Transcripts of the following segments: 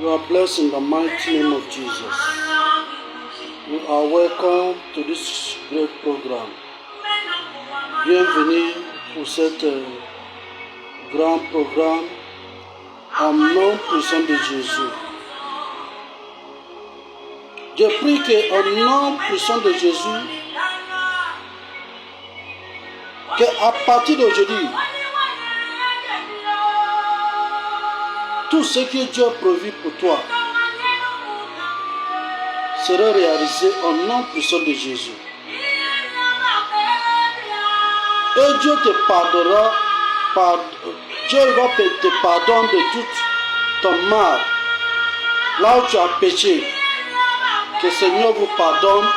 You are blessed in the mighty name of Jesus. You are welcome to this great program. Bienvenue pour cet grand programme en nom puissant de Jésus. Je prie qu'au nom puissant de Jésus, qu'à partir d'aujourd'hui, tout ce que Dieu a prévu pour toi sera réalisé au nom puissant de Jésus. Et Dieu te pardonnera, Dieu va te pardonner de tout ton mal, là où tu as péché. Que le Seigneur vous pardonne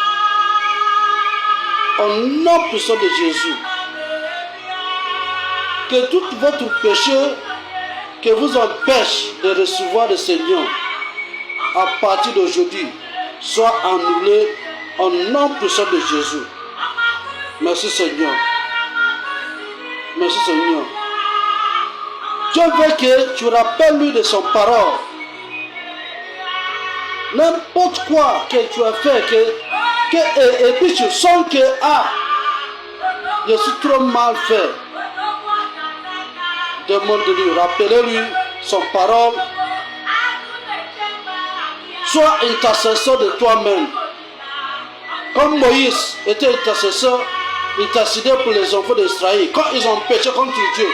au nom puissant de Jésus. Que tout votre péché que vous empêche de recevoir le Seigneur à partir d'aujourd'hui soit annulé au nom puissant de Jésus. Merci Seigneur. Merci Seigneur. Dieu veut que tu rappelles lui de son parole. N'importe quoi que tu as fait, et puis tu sens que je suis trop mal fait. Demande-lui, rappelez-lui son parole. Sois intercesseur de toi-même. Comme Moïse était intercesseur, intercédé pour les enfants d'Israël. Quand ils ont péché contre Dieu,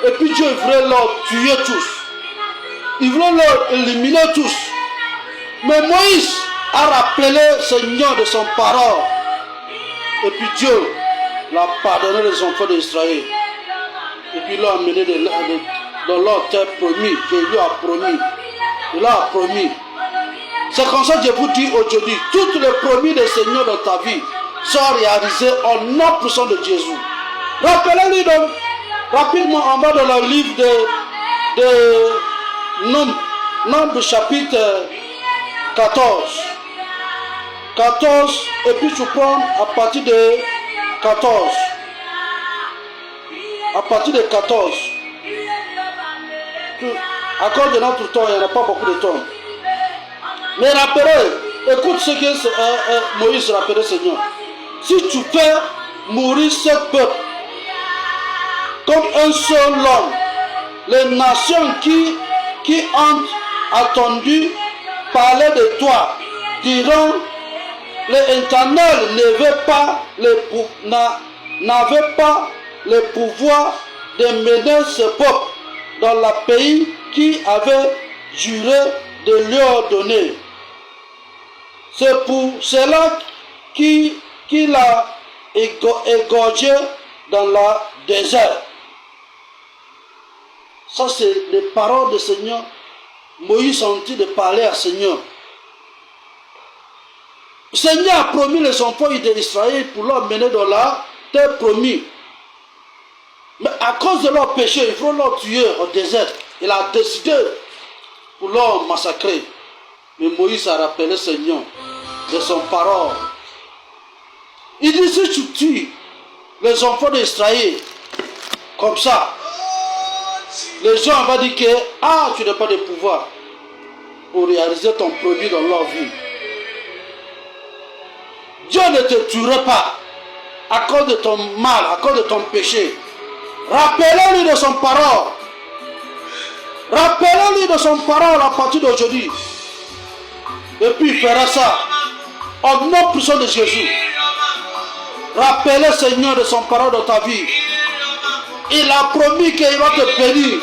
et puis Dieu voulait leur tuer tous. Il voulait leur éliminer tous. Mais Moïse a rappelé le Seigneur de son parole. Et puis Dieu l'a pardonné les enfants d'Israël. Et puis il l'a amené dans leur terre promis, qu'il lui a promis. Il a promis. C'est comme ça que je vous dis aujourd'hui, toutes les promis du Seigneur dans ta vie sont réalisées au nom puissant de Jésus. Rappelez-lui donc, rapidement, on va dans le livre de Nombre chapitre 14. 14, et puis tu prends à partir de 14. À partir de 14. À cause de notre temps, il n'y en a pas beaucoup de temps. Mais rappelez, écoute ce que Moïse rappelait, Seigneur. Si tu fais mourir ce peuple comme un seul homme, les nations qui ont attendu parler de toi diront l'Éternel n'avait pas le pouvoir de mener ce peuple dans le pays qui avait juré de leur donner. C'est pour cela qu'il a égorgé dans le désert. Ça, c'est les paroles du Seigneur. Moïse a envie de parler à Seigneur. Le Seigneur a promis les enfants d'Israël pour leur mener dans la terre promise. Mais à cause de leur péché, il faut leur tuer au désert. Il a décidé pour leur massacrer. Mais Moïse a rappelé le Seigneur de son parole. Il dit, si tu tues les enfants d'Israël comme ça, les gens vont dire que tu n'as pas de pouvoir pour réaliser ton produit dans leur vie. Dieu ne te tuerait pas à cause de ton mal, à cause de ton péché. Rappelez-lui de son parole. Rappelez-lui de son parole à partir d'aujourd'hui. Et puis il fera ça au nom puissant de Jésus. Rappelez Seigneur de son parole dans ta vie. Il a promis qu'il va te bénir.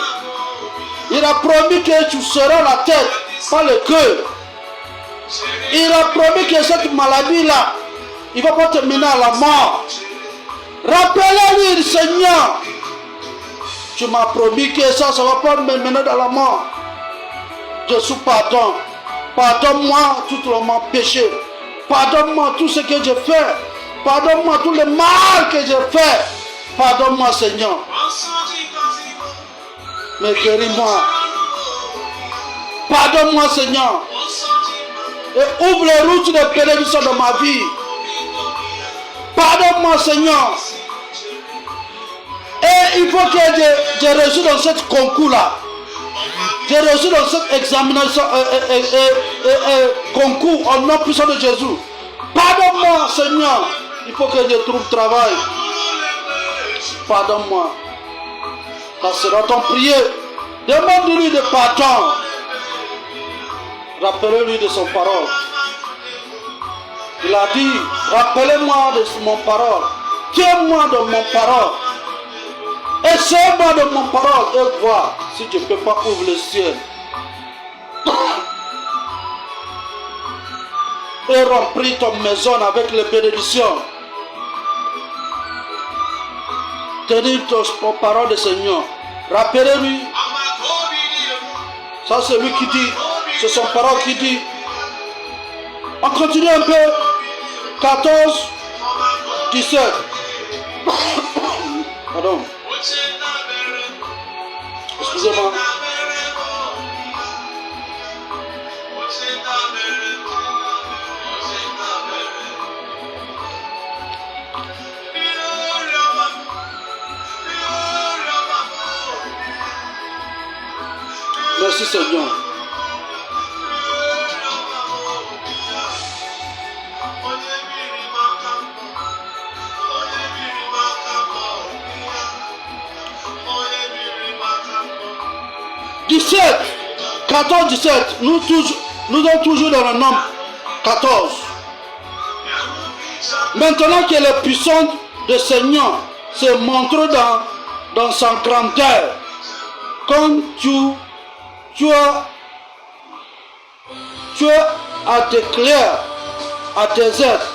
Il a promis que tu seras la tête, pas le cœur. Il a promis que cette maladie-là, il ne va pas te mener à la mort. Rappelez-lui, Seigneur, tu m'as promis que ça ne va pas me mener dans la mort. Je suis pardon. Pardonne-moi tout mon péché. Pardonne-moi tout ce que j'ai fait. Pardonne-moi tout le mal que j'ai fait. Pardonne-moi, Seigneur. Mais guéris-moi. Pardonne-moi, Seigneur. Et ouvre les routes de bénédiction dans ma vie. Pardonne-moi, Seigneur. Et il faut que je réussisse dans ce concours-là. J'ai reçu dans cette examination concours au nom puissant de Jésus. Pardonne-moi, Seigneur. Il faut que je trouve travail. Pardonne-moi. Ça sera ton prière. Demande-lui de pardon. Rappelez-lui de son parole. Il a dit, rappelez-moi de mon parole. Tiens-moi de mon parole. Essaie-moi de mon parole et vois si je ne peux pas ouvrir le ciel. Et remplir ton maison avec les bénédictions. Tenir ton parole de Seigneur. Rappelez-lui. Ça c'est lui qui dit. C'est son parole qui dit. On continue un peu. 14, 17. Pardon. Excusez-moi. Merci Seigneur. « 14, 17, nous sommes toujours dans le nombre 14. Maintenant que la puissance du Seigneur se montre dans sa grandeur, comme tu as déclaré à tes êtres,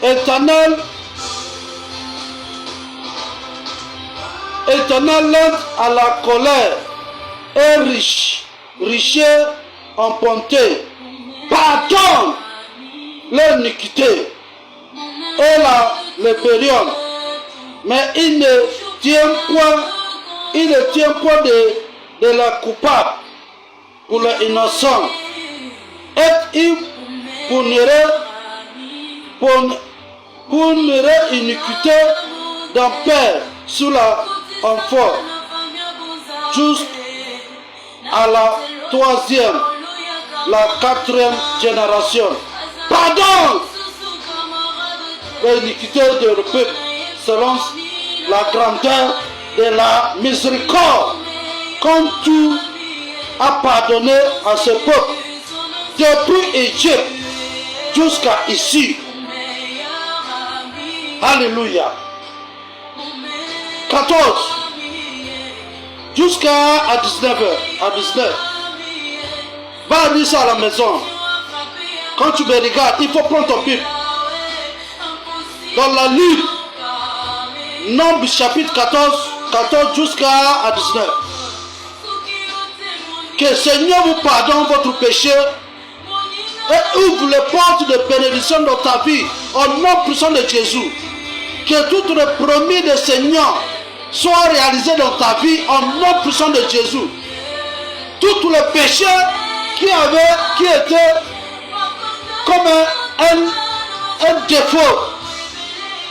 Éternel, lente à la colère et riche en bonté, pardonne l'iniquité et la rébellion, mais il ne tient point de la coupable pour l'innocent, et il punira iniquité d'un père sous la enfant, jusqu'à la troisième, la quatrième génération. Pardon l'iniquité de peuple selon la grandeur de la miséricorde, comme tu as pardonné à ce peuple depuis Égypte jusqu'à ici. Alléluia. 14 jusqu'à 19h. À 19. Va dire ça à la maison. Quand tu me regardes, il faut prendre ton Bible. Dans la lutte, Nombre chapitre 14 jusqu'à 19. Que le Seigneur vous pardonne votre péché et ouvre les portes de bénédiction dans ta vie au nom puissant de Jésus. Que tout le promis du Seigneur soit réalisé dans ta vie au nom puissant de Jésus. Tous les péchés qui étaient comme un défaut,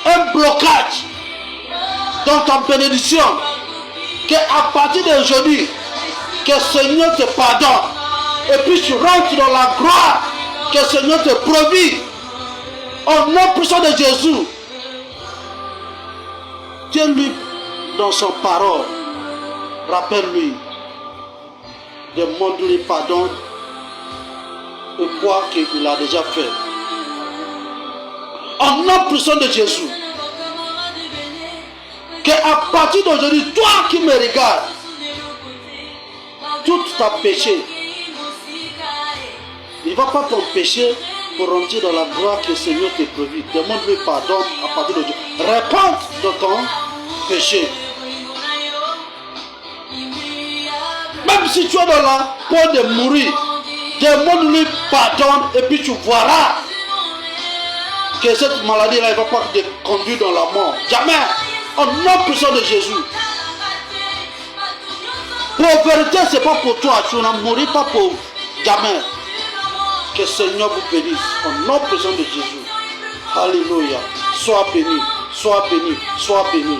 un blocage dans ta bénédiction, qu'à partir d'aujourd'hui, que le Seigneur te pardonne et puis tu rentres dans la gloire que le Seigneur te promet au nom puissant de Jésus. Tiens-lui dans son parole, rappelle-lui, demande-lui pardon et crois qu'il a déjà fait. Au nom puissant de Jésus, qu'à partir d'aujourd'hui, toi qui me regardes, tout ta péché, il ne va pas t'empêcher pour rentrer dans la gloire que le Seigneur t'a prévue. Demande-lui pardon à partir d'aujourd'hui. Réponds de ton péché. Même si tu es dans la peau de mourir, demande-lui pardon et puis tu verras que cette maladie-là ne va pas te conduire dans la mort. Jamais. Au nom puissant de Jésus. Pauvreté, ce n'est pas pour toi. Tu n'en mourras pas pauvre. Jamais. Que le Seigneur vous bénisse. Au nom puissant de Jésus. Alléluia. Sois béni. Sois béni. Sois béni.